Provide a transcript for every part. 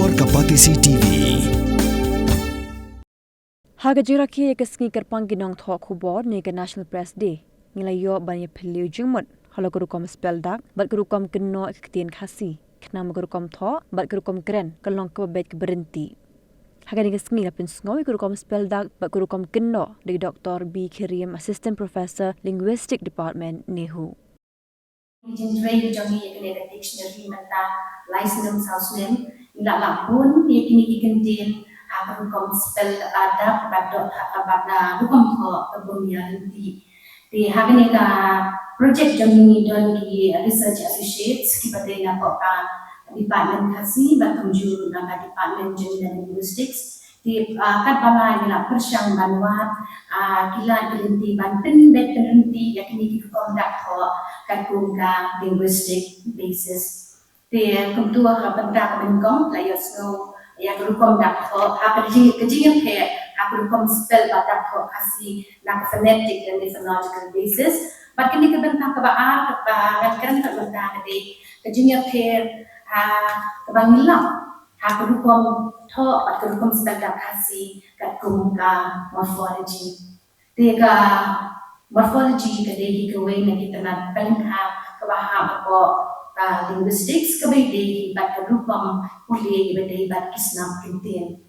Suar Kapatisi TV. Haga jiraki kesngi kerpang ginong thok hubor ni ke National Press Day. Ngilayo banyak peliu jengmut. Halo kerukom speldak, bat kerukom keno ketien khasi. Kenama kerukom thok, bat kerukom keren, kelong kebabet keberhenti. Haga ni kesngi lapin sengawi kerukom speldak, bat kerukom keno dari Dr. B. Kirim, Assistant Professor Linguistic Department, NEHU. Jenjrei jangi yakni dictionary menta license house name ila lapun yakni ikentin akan kom spell ada pada hukum ko kebumian di hagani ka project jangi don ki research associates ki padena ko ka department khasi batunju na department jangi dan linguistics di kat bala ila persyang banwat kila kelinti banten bet penhenti yakni ki kondak ko kat kunga linguistic basis di kumtua ka benda bengkong la yosno ya rukom dak ko apa kejingan ke apa rukom spell badak ko kasi na phonetic and phonological basis but kini ke bentang ka baan ka kan ka benda de kejingan ke kebangilam aku rukom tho aku rukom spell dak kasi kat kunga morphology tiga morphology kadai ke way na kita na paling kabaham ako linguistics kabay bat rukom uli badai bat kisnam kintin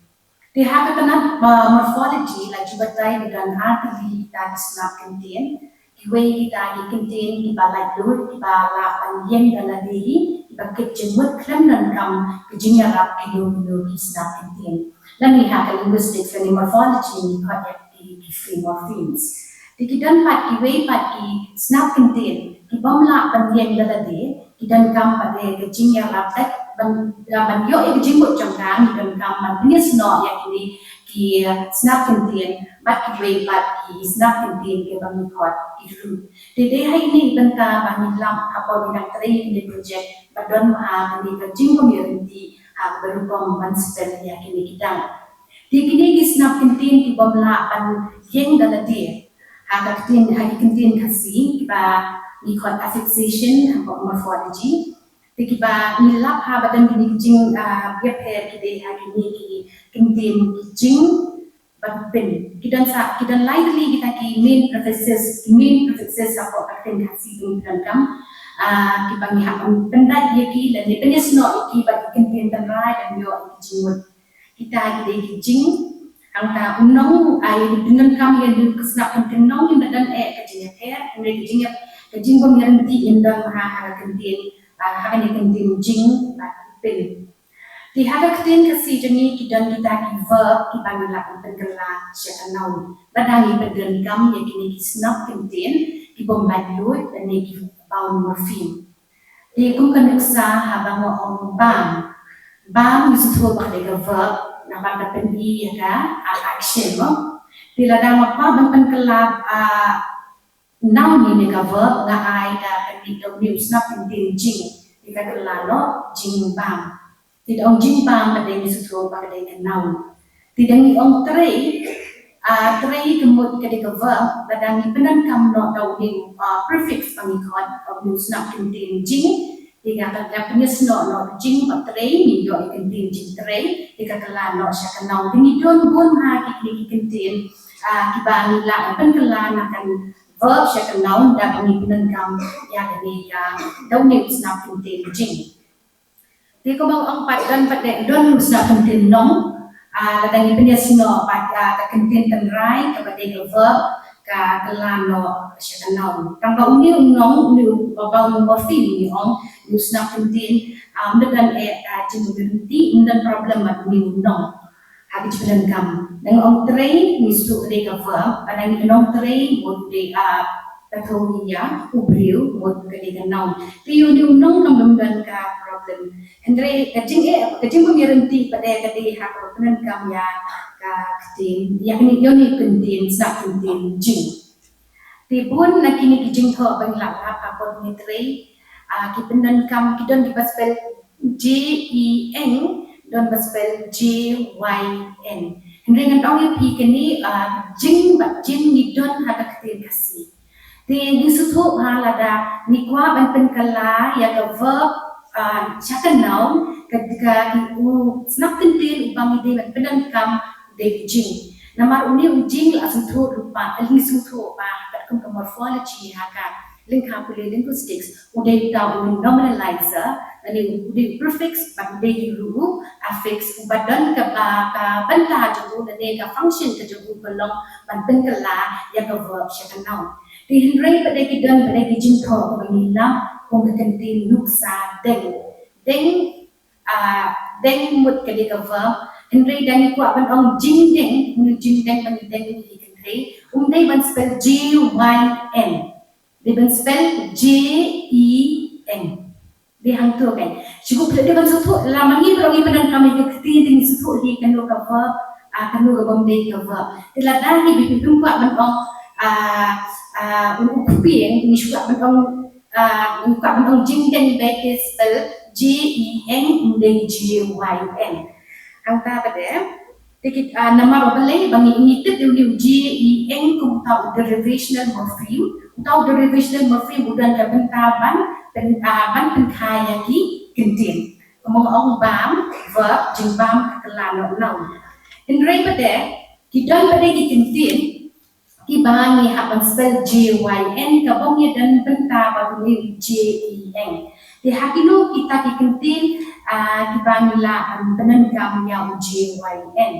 di hakatan morphology la jibatai dengan arti kita kisnam kintin kiway kita kintin di balai lut di bala panjang daladi bakit jemut klemnan kam kejinyarap kilo kisnam kintin lagi hak linguistics dan morphology ni kaya di free morphemes dikidan pat kiway pat ki snap kintin ki bamla panjang daladi kidan kam pada kejinyarap ban yo e jimbo jangkang dan kam man pinisno yakni ki snap kintin bat kiway pat ki snap kintin ke bangikot iru dede hai ni banta bangilam apa bidang tray di project badon ma ni ke jimbo mirenti berupa mansper yakni kidan di kini ki snap kintin ki bamla pan yeng daladi kintin kasi ba ikot affixation morphology tiba nilap badan kini jing biar kide kini ki kintin jing bapen kidan likely kita ki main prefixes apa akan kasi kintin kam kibangi hapan pendat dia ki dan dependence no ki bagi kintin tanrai dan yo jingut kita kide ki jing angka unong ay dengan kam yang kesnap kintin nong yang badan kejingnya kejingnya kejing pemirenti indang maha kentin hakani kentin jing pin di hada kentin kasi jeni kidan kita ki verb ki panggila penggela syakanau badangi pengen kam yakini ki snap kentin ki bombat lut dan ki baun morpheme di kum kan uksa habang ong bam yusutu ba de verb na pada pendi ya action mo di ladang apa ban kelab now ni ka verb nga ai da pendito news na pendin jing dikata lalo jing bam tidak ong jing bam pada ni sutro pada ni now tidak ni ong tray kemud ka de verb pada ni penan kam no daw ni prefix pangikot of news na pendin jing dikata ka penis no jing pa tray ni yo pendin jing tray dikata lalo siya ka now ni don bun ha ki pendin kibangi la penkela akan verb siya noun dan pengikutan kam ya dari daun ni snap kintin jing. Di ko bang pat dan pada don snap kintin nong ladang ipenya sino pada kintin tenrai kepada verb ka kelano siya noun. Tangga uni nong ni bang morpheme ni ong ni snap kintin dengan jing berhenti dan problem ni nong. Hagi sebenarnya kam dengan orang tray misu mereka verb pada ni orang tray buat mereka tahunya ubriu buat mereka noun tiup ni unong kam dengan ka problem andre kajing pemirenti pada kadi hak penan kam ya ka ketin yakni yoni pentin snap pentin jing tibun nakini kijing tho bangla apa ni tray kipenan kam kidon dipaspel JEN don baspel JYN. Dengan orang pi kini jing ni don hada ketir kasi. Di sutu halada ni kwa ban penkala ya verb siya noun ketika snap kentin upang ide penan kam de jing namar uni ujing la suntu rupa ling suntu pa kat kum morphology haka link kapule linguistics ude ta un nominalizer ani ude prefix but ude ru affix badan ka ka banta jo ne ka function ka jo belong ban pengkala ya ka verb sya noun di henry pada kidan pada kijing tho ka ngilam kung kentin nuksa deng mut ka de ka verb Henry dan ku aban ong jingdeng ban deng ni Henry dai ban spell G Y N they ban spell J E N they hang tu kan cukup dia ban sutu lamangi orang ibadan kami ke ting sutu hi kan lo ka verb kan lo bom dei ka verb tilada ni bi ku aban ong kupi ni suka aban ong jingdeng baik spell J E N dei G Y N ang ta pada tikit nama babale bangi ngitip diu G E N kum tau derivational morpheme tau derivational morpheme budan ka bentaban kaya ki kentin ngomong ong bam verb jing bam kelano noun Henry pada kidan pada ki kentin ki bangi haban spell J Y N ka bongi dan bentaban ni J E N di hakino kita ki kentin di bangla penengam yang J Y N.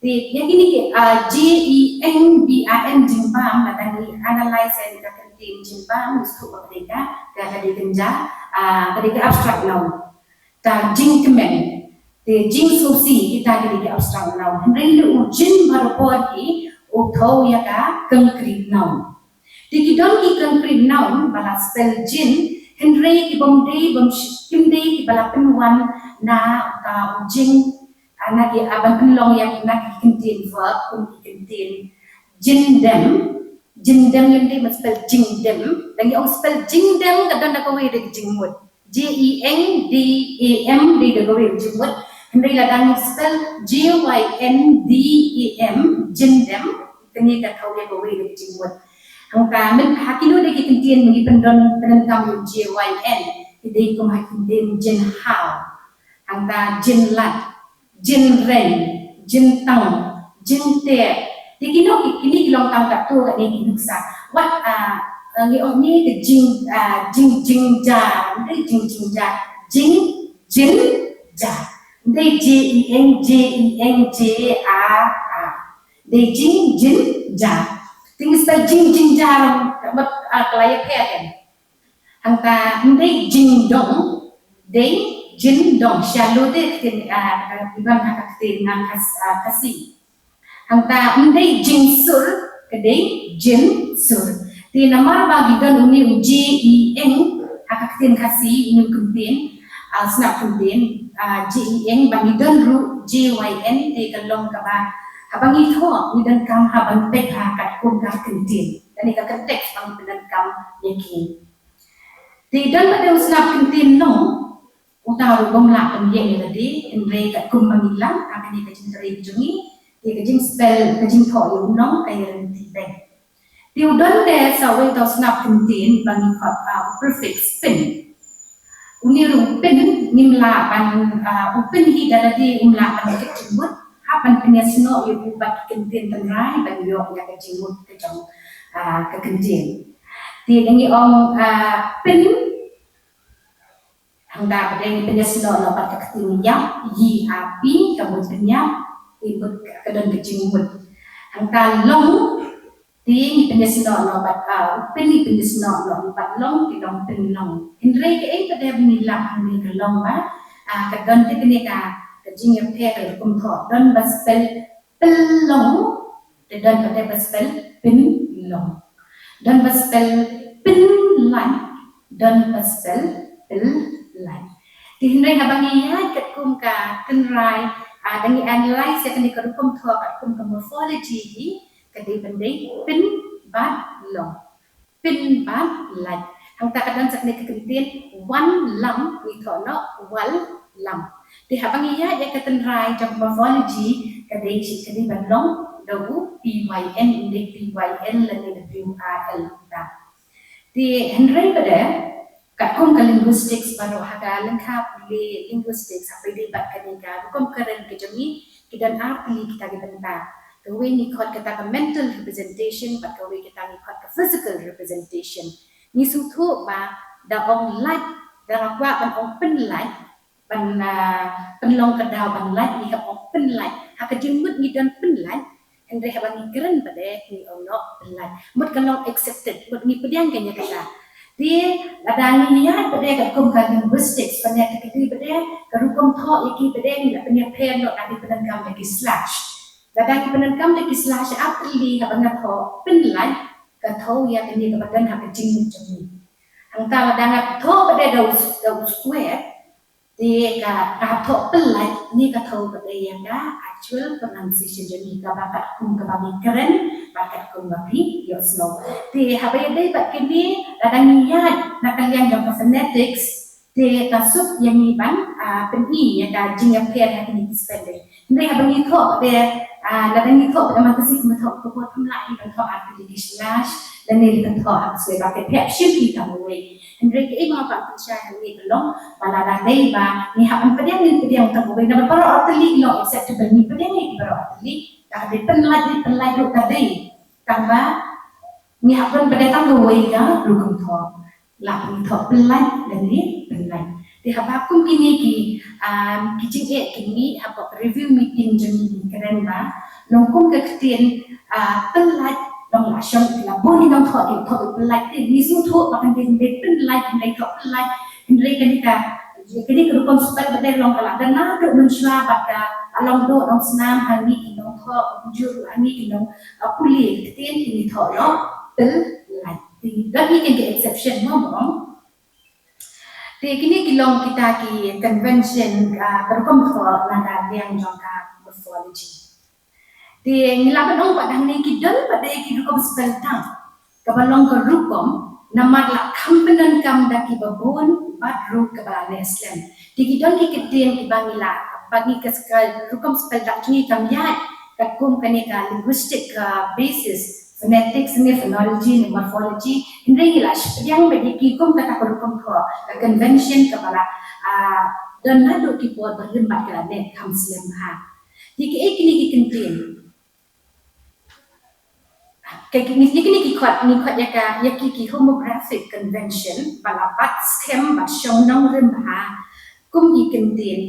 Di yang ini J E N B A N jimbam matang analyze dan kentin jimbam itu mereka dari kenja dari abstract noun. Dan jing kemen di jing sosi kita dari abstract noun. Henry lu jing baru pergi utau ya ka concrete noun. Di kidon ki concrete noun bala spell jin Henry ki bomdei kimdei ki bala penwan na ka jing anak ki aban penlong yang nak kentin verb kun kentin jindem yang dia spell jingdem dan yang spell jingdem kadang nak kau ada jingmut J E N D A M di kau ada jingmut Henry ladang spell J Y N D A M jindem kini kau ada jingmut ang kamen hakino de kitintien magi pendon penengkam J Y N ide kum hakin jin how ang ta jin lat jin ren jin tang jin te dikino kini kilong tang kat tu kat ni nuksa wat ngi ni ke jing ja de jing ja jin ja de J E N J A de jin ja tinggi spell jing jarang kelaya kan angka ndai jing dong shallow de tin ibang hakatin ng kasi angka ndai jing sur kadai jin sur ti namar bagi gan uni J E N hakatin kasi uni kuntin snap kuntin J E N bagi gan ru J Y N ti kalong ka ba abang itu ni dan kam habang pek kat kum ka kentin dan ika teks bang dan kam yakin di dan pada usnap kentin no utaru bom la kan ye tadi Henry kat kum mangilang akan ika cinteri jungi ika jing spell ka jing tho yu no kay renti pek di udan de sawe tau snap kentin bang prefix pin uniru pin nimla ban upin hi daladi umla ban kecimut hapan penyesno ibu bagi kentin tenrai bagi yo yang kejimut ke jong ke kentin di dengi ong pen hangga pada penyesno no bagi kentin yang yi api kemudiannya ibu ke dan kejimut hangga long di penyesno no bagi pen penyesno no bat long di dong pen long Henry ke pada benilah ni ke long ba ke dan te kenika jing yang pair kum tho dan baspel pelong dan pada baspel pinlong dan baspel pinlan dan baspel pinlan di Henry habangi ya kat kum ka tenrai dangi analyze kan di kum tho kat kum morphology ka di pendai pin bat long pin bat lan hang ta kadang sakne kekentin one lam ni tho no wal lam di habang iya ya ketenrai jam morphology kadai bandong dawu PYN inde PYN lagi PYL ta di Henry pada kat kum ka linguistics baru haga lengkap li linguistics sampai debat kanika kum keren ke jami kidan arti kita dibenta kawe ni kot kata ka mental representation but kawe kita ni kot ka physical representation ni suthu ba da ong light da rakwa ban ong pen light ban penlong kedau ban light ni ka ong pen light haka jengmut ni dan pen light endre ha ban ni keren bade ni ong no pen light mut kalong accepted mut ni pediang kanya kata dia ada ni ya pada kat kum ka linguistics pada kat pada kerukum tho iki pada ni la punya pen no ada penangkam lagi slash dadang penangkam lagi slash apli ha bangat tho penlan ka tho ya ni ka badan ha kecing jemi angka ladang tho pada dau square dia ka tho penlan ni ka tho pada yang da actual pronunciation jemi ka bakat kum ka bagi keren bakat kum bagi yo slow di habai dai bat kini ladang niat nak kalian yang phonetics di kasut yang ni ban peni ya da jing yang pair ha kini spending ni ha bagi tho dia ladang ni tho pada mata sik tho ko thum lai ban tho di slash dan ni ban tho sebagai bakat pep ship kita mulai Hendrik ke mga pagpensya ni long balada dai ba ni ha an pediang tamu na para atli long acceptable ni pediang ni para atli da de penlai ru tadi tambah ni ha pun pada tang wei ga rukum tho la ni tho penlai dan ni penlai di ha ba kum kini ki jing e kini ha ba review meeting jeni keren ba long kum ke ketien penlai long la shong la boni long tho ki tho penlai ni su tho ba kan de penlai kan tho penlai hendre kan kita jadi kerukum supaya pada long kala dan na ke mensua baka along do long senam hani kinong tho jur hani kinong puli ketien kini tho lo penlai dan ni kan exception ngomong di kini kilong kita ki convention kerukum tho na yang jongka morphology di ngilaban ong padang ni kidon pada kirukum speltang kabalong kerukum nama la kampenan kam daki babun badru kabane islam di kidon ki kedien ki bangila bagi ke kerukum speltang ni kam yat kakum kanika linguistic basis phonetics ni phonology ni morphology indri ilash yang bagi kikum kata kerukum tho convention kabala dan nado ki buat berlembat kalane kam islam ha di kini ki kentin kini ki kot ya ki homographic convention balapat skem bat shong nong remha kum ki kentin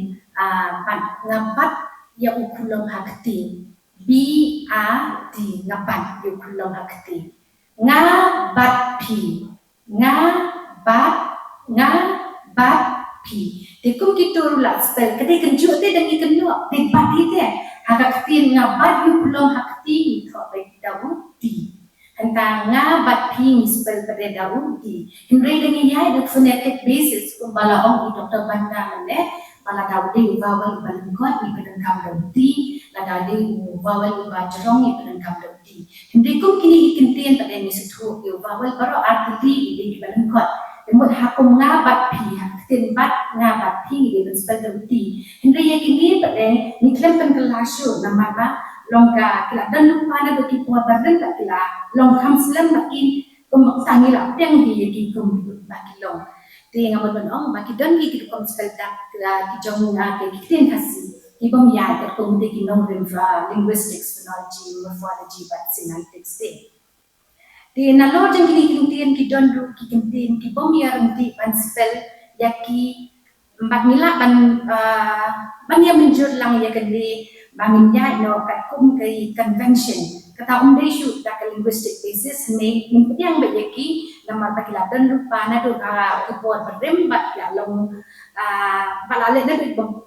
bat ngabat ya ukulong hakti BAD ngabat ya ukulong hakti ngabat pi ngabat pi de kum ki turula spell kade kenju te dan ki kendu de pati te hakti ngabat ya ukulong hakti tho be dawuti tentang ngabat pi spell pada Daudi. Henry dengan ia the phonetic basis kumbala ong Dr. Banda mane bala Daudi vowel balengkot ni penengkam Daudi, la Daudi vowel bajerong ni penengkam Daudi. Henry kum kini ikentien pada ni setu yo vowel baru arti di balengkot. Demut hakum ngabat pi haktin bat ngabat pi di spell Daudi. Henry ya kini pada ni klem pengelasyo nama ba longka kila dan lupa na bagi puan badan tak kila long kam selam makin kemaksangi lah yang dia di kum bagi long dia ngamal benong bagi dan ki kum speldak kila ki jong na ke kitin kasi ki bom ya ke kum de ki long linguistics phonology morphology but semantics de na lo jeng kini kintin ki don ru ki kintin ki bom ya renti ban spell yaki mbak mila ban ya menjur lang ya kali bangin ya no kat kum kai convention kata umde shu da linguistic basis ne yang bayaki nama pakilatan lupa na do ka kebot berembat ya long palale na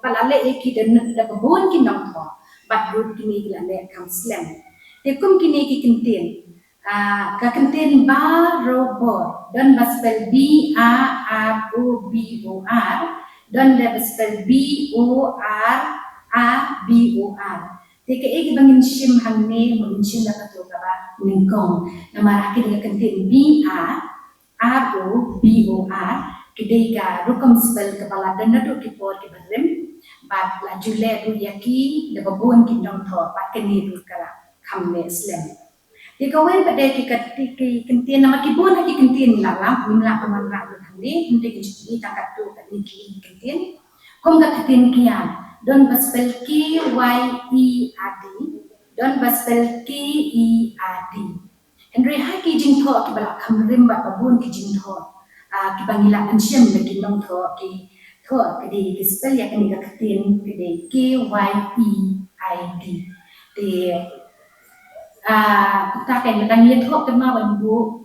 palale eki dan da babon kinong tho bat root kini kila ne kam slam te kum kini ki kintin ka kintin ba robot dan baspel B A R O B O R dan da baspel B O R A-B-O-R. Teka iki bangin shim hangne mungkin shim na kato kaba ningkong na maraki dengan kentin B-A-R-O-B-O-R kidai ka rukam spell kepala dan nado kipor kibarim bat la jule du yaki na babuan kindong tho pat kani du kala kamne islam. Teka wen pada ki kentin nama kibon haki kentin lalam nimla pamanra du ini untuk jadi tangkat tu kat ni ketin kom ka ketin kian don baspel KYERD don baspel KERD Henry ha ki jing tho ki bala kamrim ba babun ki jing tho ki bangila ansiam lagi nong tho ki tho ki spell ya kan ka ketin ki KYEID thì chúng ta cần đang nghiên thuốc cái ma bệnh vụ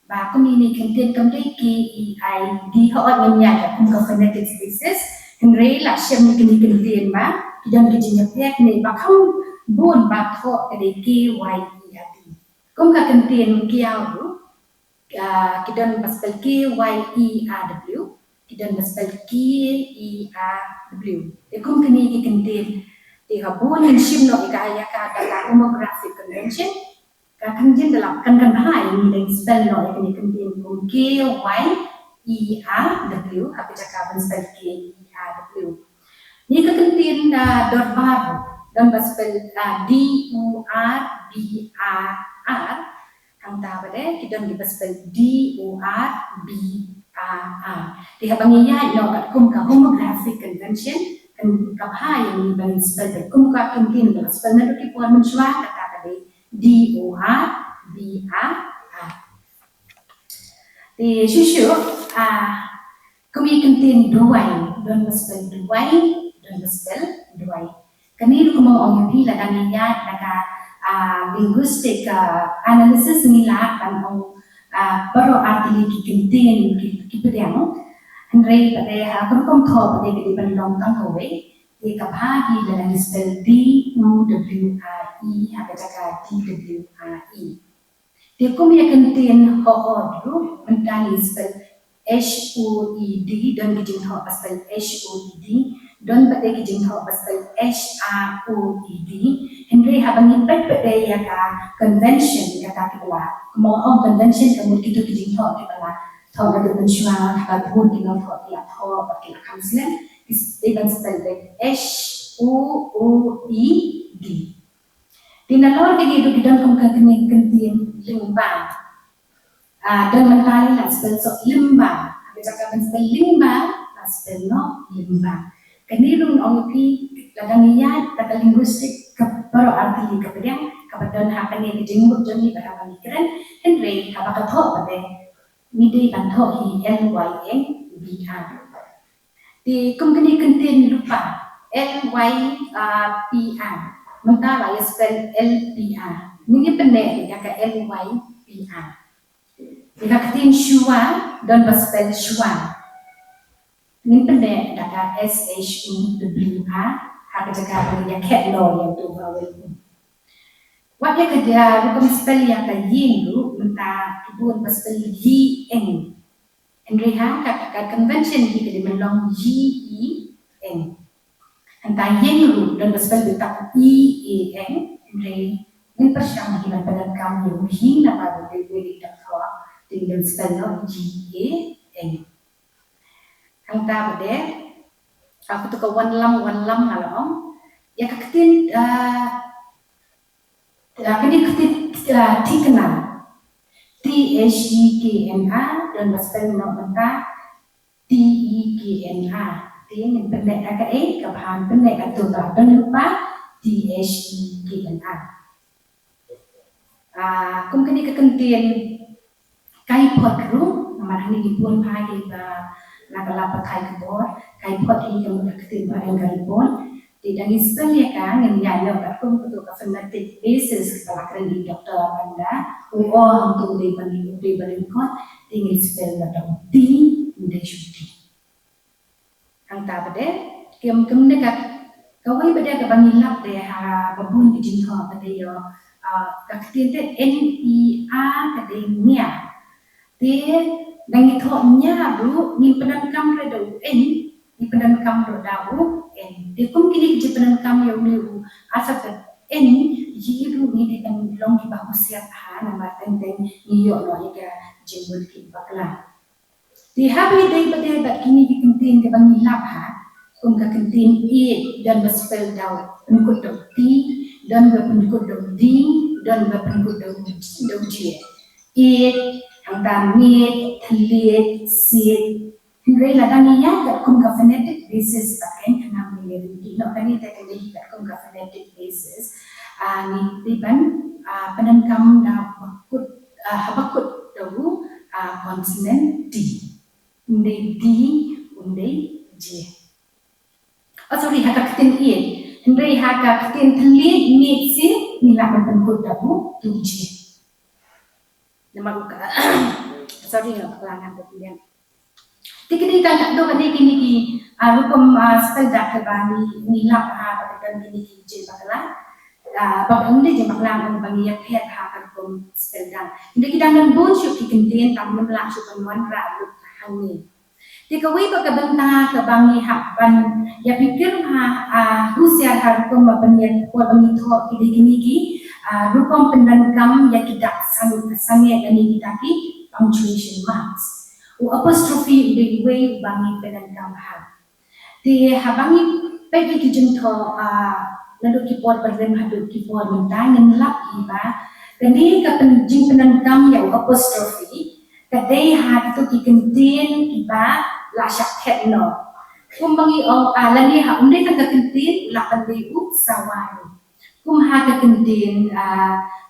và có mình cần tiền cầm đây KEID họ ở nhà là cũng có phonetic basis hình rấy là xem như cái tiền mà thì đang cái gì nhập hết này và không buồn và thuốc cái đấy KYEID cũng có cần tiền kia rồi cái đơn bắt spell KYERW cái đơn bắt spell KERW thì cũng cái này cần tiền thì họ buôn những sim nội cái data homographic convention cái khăn trên là căn hai mình spell nội cái này cần tiền cùng KYERW hoặc cái cái spell KERW ni cái cần tiền dot bar dan spell DORBAR ang tawag kita di spell DORBAR thì các bạn nhớ nó là cùng cả homographic convention kan kapha yang bang spell de kum ka kin la spell na ki puan menjua kata tadi DORBAR thì susu kami kentin duai don spell duai don spell duai kani lu mau ong pi la dan ya daga linguistic analysis nila kan ong baru arti ki kentin ki pedang Henry pada kerukom tho pada di bandong tang kowe di kapha hi dalam spell DOWRE ada jaga TWRE dia kum ya kentin ho dulu mentali spell HOED dan kijing ho spell HOED dan pada kijing ho spell HROED Henry habang ipat pada ya ka convention kata kita mau convention kamu kita kijing ho kita thọ là được mình xóa và buồn thì nó thọ là thọ và cái là khám xí thì bằng spell HOOED thì nó nói cái gì đó kita không cần tiền limba dan mentali là spell so limba kita cakap spell limba là spell no limba cái này luôn ông khi là đang nhớ kata linguistic baru arti kemudian kemudian apa yang dijemput jadi pada pemikiran Henry apa kata pada midi bản thọ thì LYNBR thì công ty cần tiền lupa LYPR mình ta lại spell LPR những cái này là cái LYPR thì các tiền shua dan spell shua những cái này là cái SHUWR hay cái cat law yang tu vào What ya kerja bukan spell yang kayak dulu minta buat spell YN. Enriha kata convention kita di melong YEN. Entah yen dulu dan spell letak EAN. Enri ini persyaratan kita pada kamu hina pada dewi tak tahu tinggal spell no GAN. Entah pada aku tu kawan lam kalau ya kakitin kini kita tikna THEKNA dan spell no menta TEKNA tiếng mình bên này cái gặp hàng bên này tụ tập bên nước Pháp THEKNA cũng cái này cái cần tiền cái phật rú mà thằng này đi buôn phai thì là cái lapar khai cái bó cái phật thì cái một cái tiền phai cái bó thì đang spell ya kan yang nyala kat kum tu ka phonetic basis kala kren di doktor anda hang tu di banding kon tinggal spell la dong D de shuti ang ta bade kem dekat kawai bade ka bangilap de ha babun di jin ho bade yo ka tin te NER ka de nya te dangi tho nya bu ni pedan kam re do di pedan kam do dawu Dia pun kini kejipanan kami yang dulu asal N jiru ni di kan long ki bahu siap nama tenteng iyo no ya jembul ki bakla di habi dai bade bat kini ki kentin ke bangi lap ka kentin E dan spell daw penkut do T dan penkut do D dan penkut do G E Angka mid, telit, sit. Hindray ladang niya kat kum ka phonetic basis pakai kena miliar di no kani teknik kat kum ka phonetic basis. Ni tiban penankam na bakut habakut tahu consonant D. Unde D, unde J. Oh sorry, haka ketin I. Hindray haka ketin telit, mid, sit. Nila penankut tahu tu J. Nama sorry kelangan kemudian. Tikini kan do kani kini ki rupam spell dak bani nilap patakan kini ki je bakala bang inde je bakala ang bangi yak het kan rupam spell dak. Inde kita nan bon syuk ki kenten tam nam la syuk wan ra lu hangi. Tikawi pa kabanta ka bangi hakban ya pikir Rusia har rupam bangi ko bangi tho kini ki rupam pendankam ya kita sange kani kita ki punctuation marks. Apostrophe the way bangi penankam ha. Di habangi pegi ki jengtho nado keyboard berlem hadu keyboard mentang ngelap iba kani ka penjing penankam ya apostrophe kadai ha tu ki kentin iba la syakhet no. Kumbangi lani ha unde ka kentin la pandai sawari. Kum ha ka kentin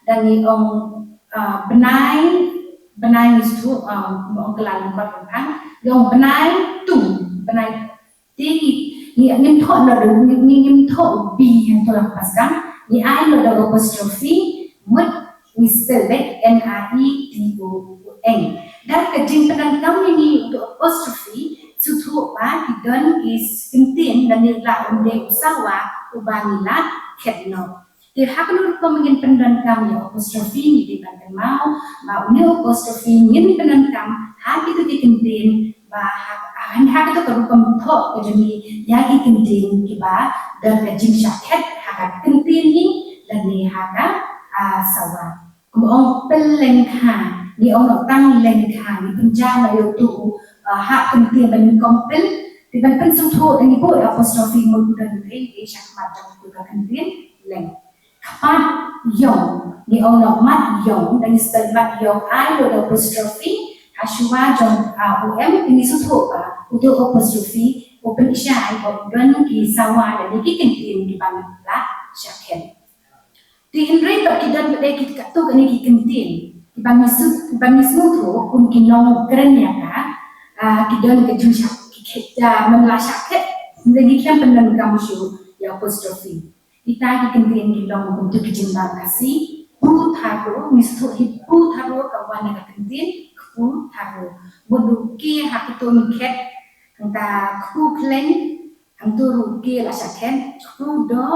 dangi benai itu kelan berkembang yang benai tu benai tinggi ni ngim thot la do ngim thot b yang tolak pasang ni I lo do apostrophe mut ni spell it N I E T O N dan kejing penankam ini untuk apostrophe sutu ba hidden is kentin dan ni la unde usawa ubanila ketno. Di hakul pemingin pendankam ya apostrophe ni di banten mau uni apostrophe ngin penankam hak itu dikentin ba hak itu kerupam thok kejani ya dikentin kiba dan kejing syakhet hak kentin ni dan ni hak sawa kumong pelengkha ni ong tang lengkha ni penjang ayo tu hak kentin dan kompel di banten sutu dan ibu apostrophe mau dan ni syak macam tu kentin leng mat yong ni ono mat yong dan spell mat yong I lo apostrophe haswa jong ini sutu untuk apostrophe open isya ko don ki sawa dan ki kentin di bangla syakhen di hindray tak kidan pada kita tu kani ki kentin di bangisu tu kinong kerenya kidan ke jusyak kita menla syakhet menjadi kan pendankam syu ya apostrophe kita kentin gilong untuk kejimbang kasih pu tharo mistu pu tharo kawan nak kentin pu tharo boduki hak itu miket kanta pu kleng hang tu ruki la syakhen pu do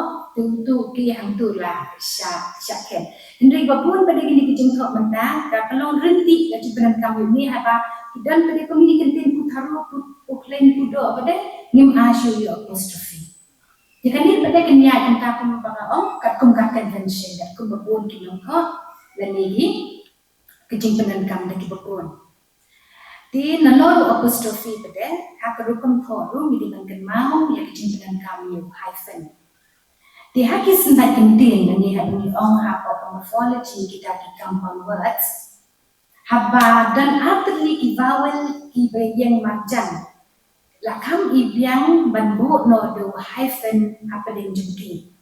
tu ki hang tu la syakhen indri babun pada gini kejing thok menta ka kalong renti ka cipenan kami ni haba dan pada kami kentin pu tharo pu kleng pu do pada ngim asyu yo apostrophe. Jika ni pada kenya kita pun bangau kat kum kat convention kat kum babun kinong ko dan ini kejing penankam dak babun. Di nalor apostrophe pada hak rukum thoru mi dengan mau ya kejing penankam yu hyphen. Di haki sentai kentin dan ni habni hak morphology kita di compound words. Haba dan artli ki vowel ki bayan marjan. Lakam ibiang banbu no do hyphen apa dengan jumpi.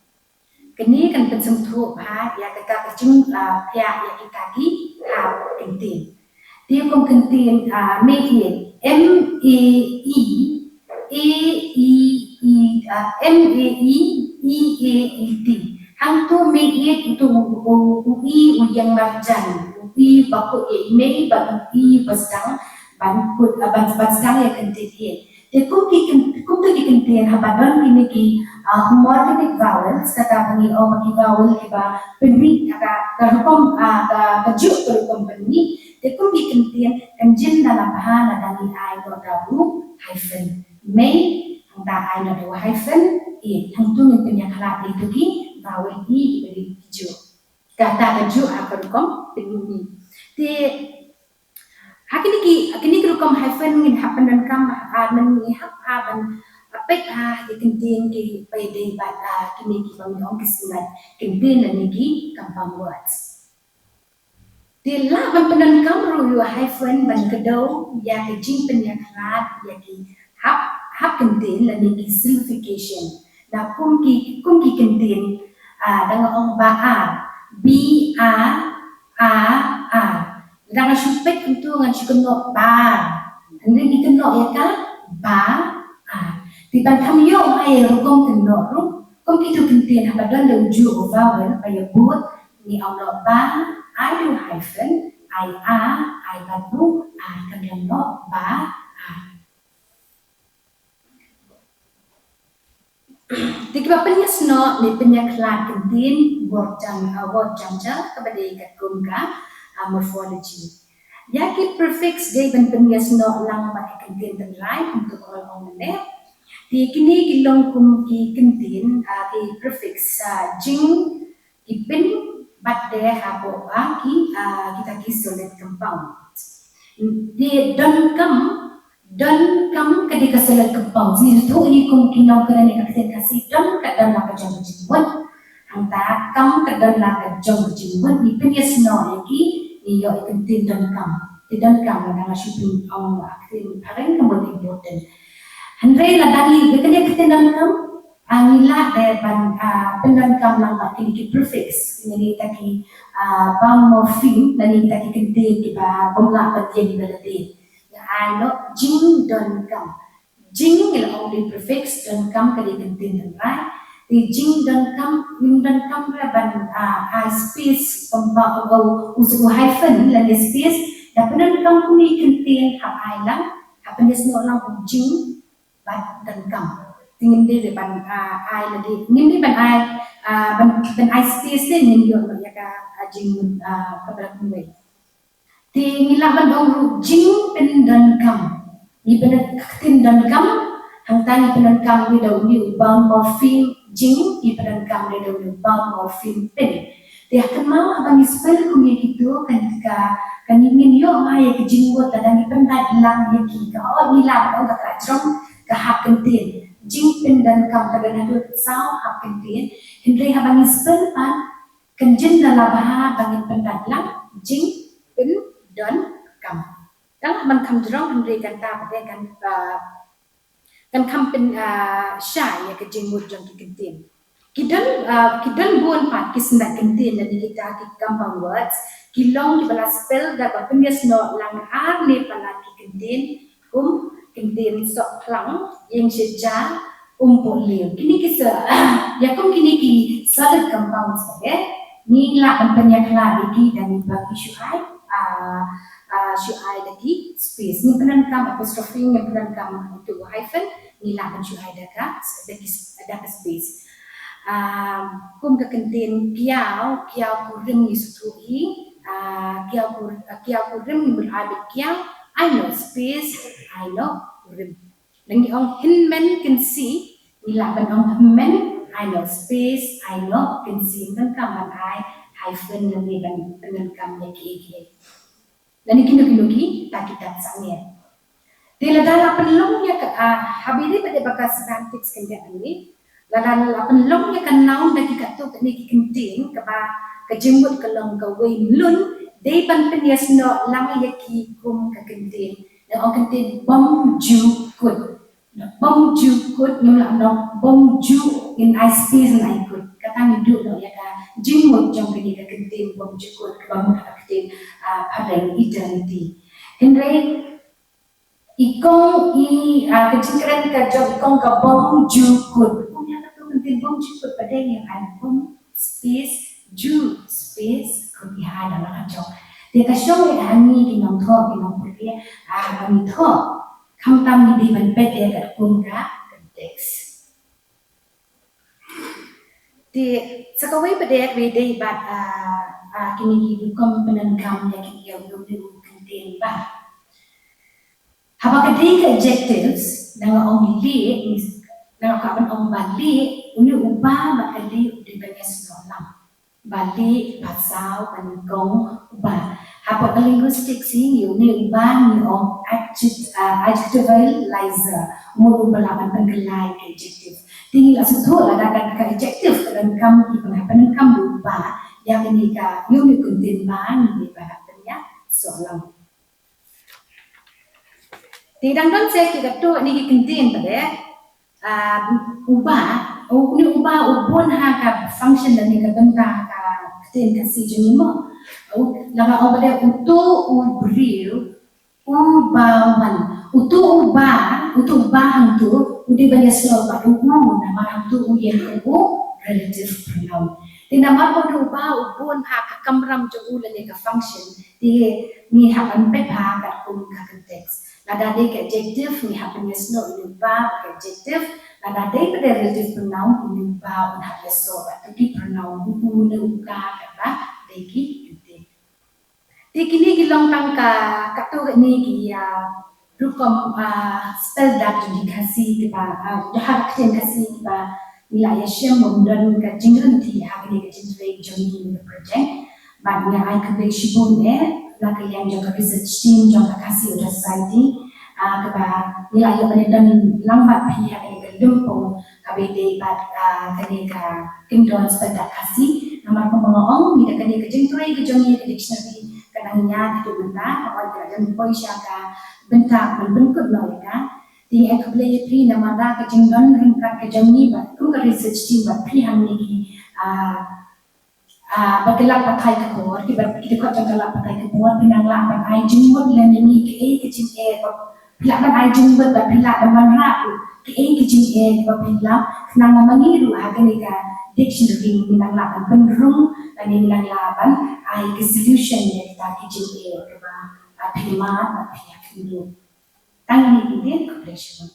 Kini kan pensum tu ya kita kecung pihak ya kita di kentin. Dia kentin make it M A E T. Hang tu make it tu ui uyang marjan. Ui bakut email ui pasang banput sedang ya kentin. Dia kum tu kentin habadan kini ki homorphic vowels kata bagi bagi vowel kiba penri kata rukom kajuk rukom penri dia kum kentin kanjin dalam bahana dari I do dabu hyphen may hangta I do hyphen it hang tu ngin punya kala itu ki vowel i diberi kajuk kata kajuk rukom penri di Hakini rukom hyphen ngin happen dan kam men hap ban pek kentin ki pede bat kini ki bang ong kisinat kentin dan ki kampang words. Di la ban penan kam ru yu hyphen ban kedau ya ke jing penyaklat ya ki hap kentin la ni ki simplification. Na kum ki kentin dengan ong ba a b a a. Dengan syupet kentu ngan syukenok ba. Ini ni kenok ya kan ba a. Di ban tham yo ai ru kom kenok ru kom ki tu kentin haba dan de uju o vowel pa ya but ni ong lo ba I do hyphen, I baru, I kan lo ba, Tiga penyes no ni penyaklat kentin word janja kepada ikat kumka morphology. Yaki prefix day ben penyes no lang ba kentin tenrai untuk orang meneh. Di kini kilong kum ki kentin ki prefix jing ipin but there have kita solid compound. Dia don't come ketika solid compound. Jadi tu ini kum kinau kerana kita kasih don't kadang nak jam jemut. Hanta come kadang nak jam jemut. Ni punya senor lagi ni yo ikan don't come. Don't come kadang shopping on aktif. Paling kamu important. Henry lah dari kita don't come. Angila depan pendankam lang kini prefix kini taki bang morpheme dan ini taki kentin di pemla bagian di belati. Ya ano jing don kam. Jing il only prefix don kam kini kentin dan right. Di jing don kam ban space pemba usu hyphen lan space dan pendankam kini kentin hap ailang hap penyesno lang jing ban kam. Tingin dia ban ai lagi ngim ban ai space ni yo ya ka jing keberat mulai tingila ban dong jing pen dan kam ni pen tin dan kam hang tani pen kam ni dau ni bang morpheme jing ni pen kam ni dau ni bang morpheme pen dia akan mau abang spell ku ni gitu kan ingin yo mai ke jing wo tadang pen lang ni ki ka oh ni la dong ka jong ka hak kentin jing pen dan kam kadang ada sao hak kentin Henry habang spell pan kenjen dalam bahasa bangin pendadlang jing pen dan kam dan man kam jerong Henry kata pada kan kam pen shy ya ke jing mut jong kentin kidan buon pat kisna kentin dan kita compound words kilong di bala spell da penyes no lang ne pala kentin kentin sok plang yang seja liu. Kini kisah ya kini ki solid compounds ni la penyakla lagi dan bagi syuai lagi space ni penankam apostrophe yang penankam untuk hyphen ni la syuai ada space kum kekentin kiau kurim ni sutui kiau kurim ni berhabit kiau I know space, I know rim. Dan di ong hinmen can see, nila ban ong men, I know space, I know can see. Dan kaman I hyphen dan ni ban kam lagi. Dan kinu tak kita sangnya. Di ladala penlongnya habiri pada bakas semantics kendia ini. Ladala penlongnya kan naun bagi katu ni kenting ke jembut kelong ke wei lun. Day pan penyes no lang yaki kum ka kentin na o kentin bom ju kut nula no bom ju in I space na ikut kata hidup no ya ka jingmut jong kini ka kentin bom ju kut ka bom ka kentin pareng eternity Henry ikong kecingkran ka jong ikong ka bom ju kut punya ka kentin bom ju kut pada yang ada bom space ju space kubiha dalam kacau. Dia kasih ani kinong thok kinong putih kami thok kamtam di ban pet dia kat kumka teks. Di sakawai pada beda bat kini dukom penankam yang kini yang belum dikentin bah. Haba kedai adjectives dengan ong li dengan kapan ong bali uni ubah mak kedai udah banyak sekolah. Balik, pasal, panggong, ubah. Apa linguistics ini ubah ni om adjectivalizer, ubah lawan penggelai adjective. Tinggal sesuatu lah dapat adjective dan kamu di pengapanan kamu ubah yang ini ka yung kuntin bang di pada soalan. Tidak kan saya kita tu ni kintin pada ubah ubon ha function dan ni benda kintin kasih jenis mo. Lama pada ubrew ubawan ubah tu udah banyak slow pada nama tu yang relative pronoun. Di nama ubon ha kamram jo ke function di ni ha anpe ha ka teks. Nada de ke adjective ni happen yes no ubah ke adjective. Nada de ke relative pronoun ubah un ha so tapi pronoun ne uka kata de ki ute. Di kini gilong tangka katu ni ki rukom spell that dikasih tiba jahat kien kasih tiba wilayah Syam dan ke jingren ti hakni ke jingren joni ni project bagnya ai ke shibun la ke yang jangka research team jangka kasih udah society keba wilayah dan lambat pihak ke lumpur kabede bat kene ka kingdom spell that kasih nama pembangun ni kene ke jingren ke joni ke dictionary kananya itu benda awal kerajaan Poisha benda bentuk mereka di ekblay pri nama da ke jingdon ringkat ke jami ba ku ke research team ba pri hamni bagelak pakai ke bor ki ba ki ko jangala pakai ke bor pinang la ba ai jingmot len ni ke jing ba pila ba ai jingmot ba pila da manra ke jing ba pila nama mangiru agani ka dictionary pinang la ban benrung dan pinang la ban ai ke solution ya ta ki jing ke ba pila ba pila kindo tang ni ke cooperation